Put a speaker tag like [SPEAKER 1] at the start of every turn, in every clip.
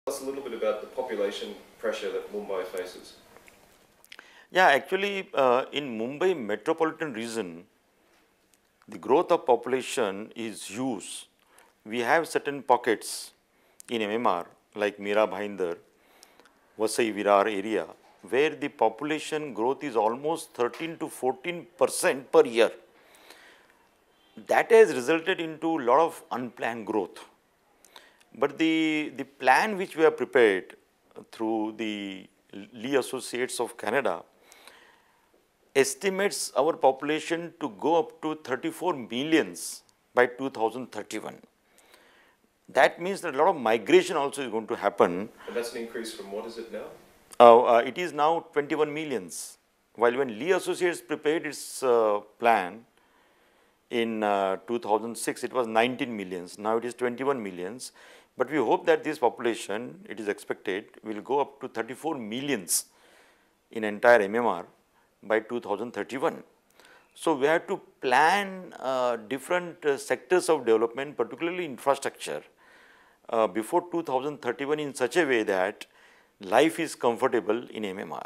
[SPEAKER 1] Tell us a little bit about the population pressure that Mumbai faces.
[SPEAKER 2] Yeah, actually, in Mumbai metropolitan region, the growth of population is huge. We have certain pockets in MMR like Mira Bhainder, Vasai Virar area, where the population growth is almost 13 to 14% per year. That has resulted into a lot of unplanned growth. But the plan which we have prepared through the Lee Associates of Canada estimates our population to go up to 34 millions by 2031. That means that a lot of migration also is going to happen.
[SPEAKER 1] And that's an increase from what is it now?
[SPEAKER 2] It is now 21 millions. While when Lee Associates prepared its plan in 2006, it was 19 millions. Now it is 21 millions. But we hope that this population, it is expected, will go up to 34 millions in entire MMR by 2031. So we have to plan different sectors of development, particularly infrastructure, before 2031 in such a way that life is comfortable in MMR.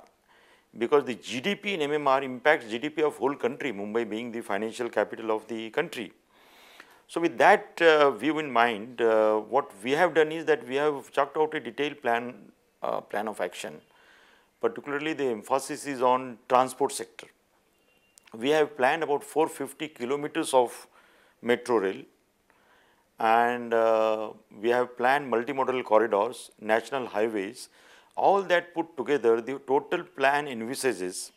[SPEAKER 2] Because the GDP in MMR impacts GDP of whole country, Mumbai being the financial capital of the country. So with that view in mind, what we have done is that we have chalked out a detailed plan of action. Particularly the emphasis is on transport sector. We have planned about 450 kilometers of metro rail, and we have planned multimodal corridors, national highways. All that put together, the total plan envisages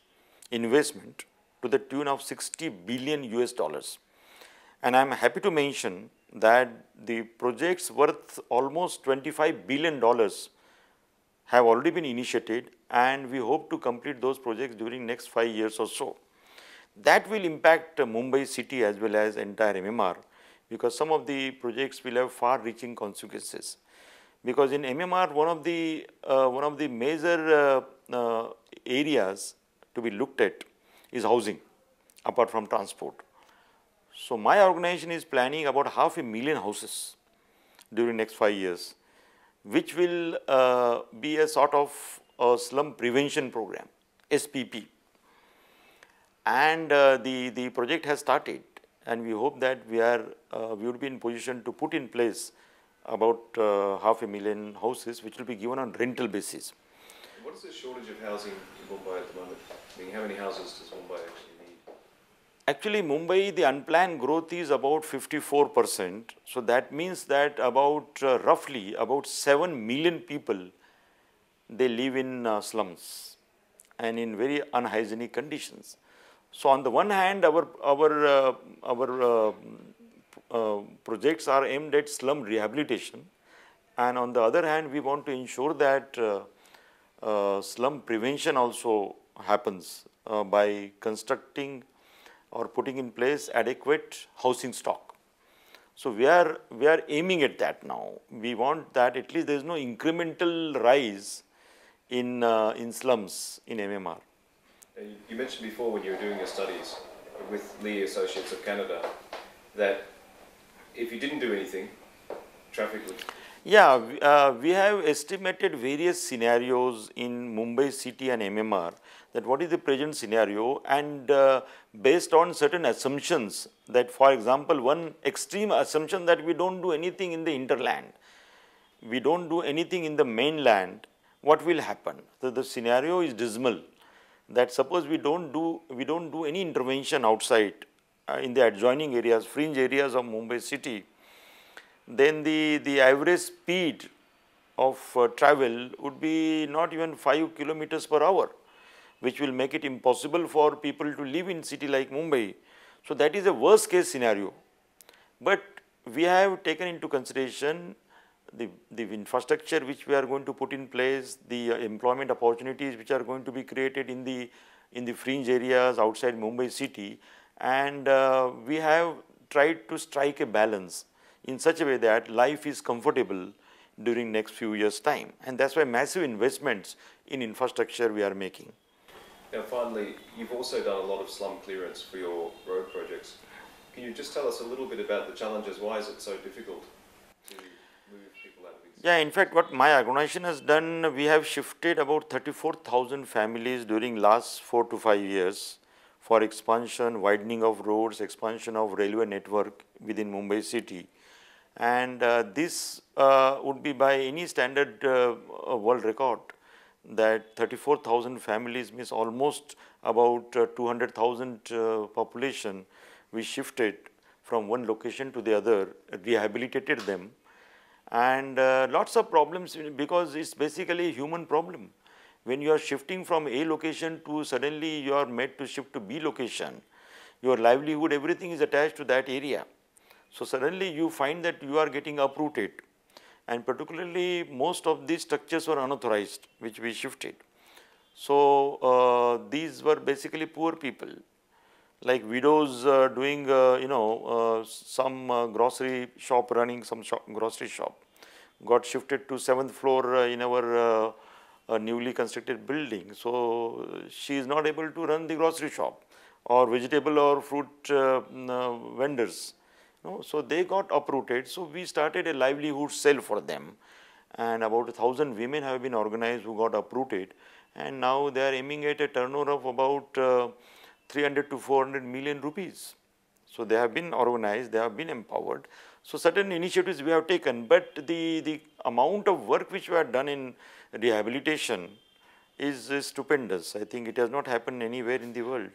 [SPEAKER 2] investment to the tune of 60 billion US dollars. And I am happy to mention that the projects worth almost $25 billion have already been initiated, and we hope to complete those projects during next 5 years or so. That will impact Mumbai city as well as entire MMR, because some of the projects will have far-reaching consequences. Because in MMR, one of the major areas to be looked at is housing, apart from transport. So my organization is planning about 500,000 houses during next 5 years, which will be a sort of a slum prevention program, SPP. And the project has started, and we hope that we would be in position to put in place about 500,000 houses, which will be given on rental basis.
[SPEAKER 1] What is the shortage of housing in Mumbai at the moment? I mean, how many houses does Mumbai actually need?
[SPEAKER 2] Actually, Mumbai, the unplanned growth is about 54%. So that means that about roughly about 7 million people, they live in slums and in very unhygienic conditions. So on the one hand, our projects are aimed at slum rehabilitation, and on the other hand, we want to ensure that slum prevention also happens by constructing or putting in place adequate housing stock. So we are aiming at that now. We want that at least there is no incremental rise in slums in MMR.
[SPEAKER 1] You mentioned before when you were doing your studies with Lee Associates of Canada that if you didn't do anything, traffic would...
[SPEAKER 2] Yeah, we have estimated various scenarios in Mumbai city and MMR, that what is the present scenario, and based on certain assumptions that, for example, one extreme assumption that we don't do anything in the interland, we don't do anything in the mainland, what will happen? So the scenario is dismal, that suppose we don't do any intervention outside in the adjoining areas, fringe areas of Mumbai city, then the average speed of travel would be not even 5 kilometers per hour, which will make it impossible for people to live in city like Mumbai. So that is a worst case scenario. But we have taken into consideration the infrastructure which we are going to put in place, the employment opportunities which are going to be created in the fringe areas outside Mumbai city, and we have tried to strike a balance in such a way that life is comfortable during next few years' time, and that's why massive investments in infrastructure we are making.
[SPEAKER 1] Now finally, you've also done a lot of slum clearance for your road projects. Can you just tell us a little bit about the challenges? Why is it so difficult to move people out of existing
[SPEAKER 2] Yeah, in fact, what my organization has done, we have shifted about 34,000 families during last 4 to 5 years for expansion, widening of roads, expansion of railway network within Mumbai city. And this would be by any standard world record, that 34,000 families means almost about 200,000 population we shifted from one location to the other, rehabilitated them, and lots of problems, because it's basically a human problem. When you are shifting from A location to suddenly you are made to shift to B location, your livelihood, everything is attached to that area. So suddenly you find that you are getting uprooted, and particularly most of these structures were unauthorized, which we shifted. So these were basically poor people, like widows doing some grocery shop, running some grocery shop, got shifted to 7th floor in our newly constructed building. So she is not able to run the grocery shop, or vegetable or fruit vendors. So they got uprooted. So we started a livelihood cell for them, and about 1,000 women have been organized who got uprooted, and now they are aiming at a turnover of about 300 to 400 million rupees. So they have been organized, they have been empowered. So certain initiatives we have taken, but the amount of work which we have done in rehabilitation is stupendous. I think it has not happened anywhere in the world.